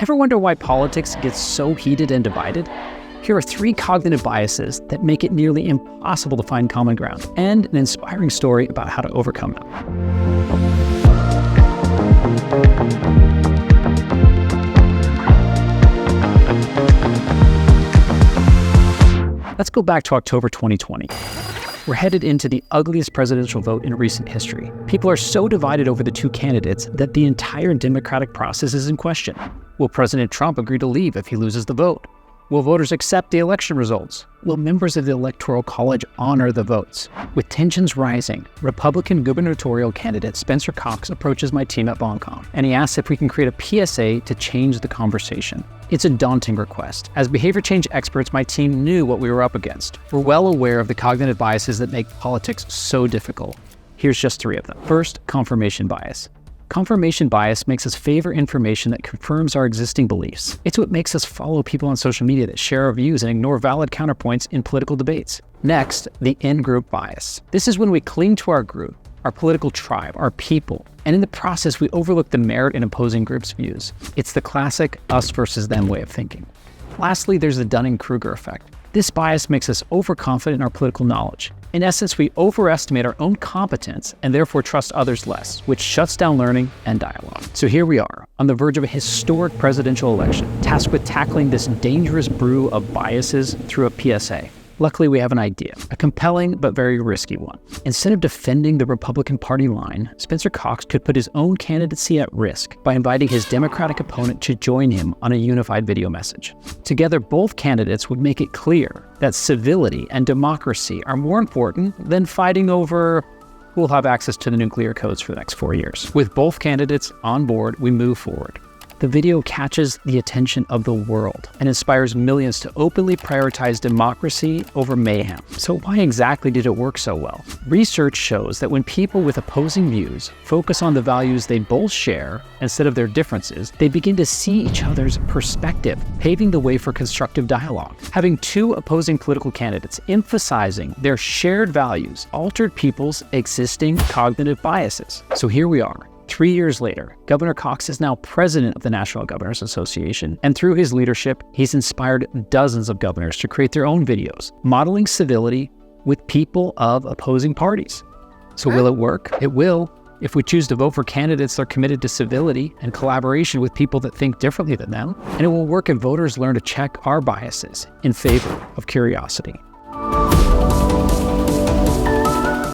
Ever wonder why politics gets so heated and divided? Here are 3 cognitive biases that make it nearly impossible to find common ground, and an inspiring story about how to overcome them. Let's go back to October 2020. We're headed into the ugliest presidential vote in recent history. People are so divided over the 2 candidates that the entire democratic process is in question. Will President Trump agree to leave if he loses the vote? Will voters accept the election results? Will members of the Electoral College honor the votes? With tensions rising, Republican gubernatorial candidate Spencer Cox approaches my team at Boncom, and he asks if we can create a PSA to change the conversation. It's a daunting request. As behavior change experts, my team knew what we were up against. We're well aware of the cognitive biases that make politics so difficult. Here's just 3 of them. First, confirmation bias. Confirmation bias makes us favor information that confirms our existing beliefs. It's what makes us follow people on social media that share our views and ignore valid counterpoints in political debates. Next, the in-group bias. This is when we cling to our group, our political tribe, our people, and in the process we overlook the merit in opposing groups' views. It's the classic us versus them way of thinking. Lastly, there's the Dunning-Kruger effect. This bias makes us overconfident in our political knowledge. In essence, we overestimate our own competence and therefore trust others less, which shuts down learning and dialogue. So here we are, on the verge of a historic presidential election, tasked with tackling this dangerous brew of biases through a PSA. Luckily, we have an idea, a compelling but very risky one. Instead of defending the Republican Party line, Spencer Cox could put his own candidacy at risk by inviting his Democratic opponent to join him on a unified video message. Together, both candidates would make it clear that civility and democracy are more important than fighting over who will have access to the nuclear codes for the next 4 years. With both candidates on board, we move forward. The video catches the attention of the world and inspires millions to openly prioritize democracy over mayhem. So why exactly did it work so well? Research shows that when people with opposing views focus on the values they both share instead of their differences, they begin to see each other's perspective, paving the way for constructive dialogue. Having 2 opposing political candidates emphasizing their shared values altered people's existing cognitive biases. So here we are. 3 years later, Governor Cox is now president of the National Governors Association, and through his leadership, he's inspired dozens of governors to create their own videos, modeling civility with people of opposing parties. So will it work? It will, if we choose to vote for candidates that are committed to civility and collaboration with people that think differently than them. And it will work if voters learn to check our biases in favor of curiosity.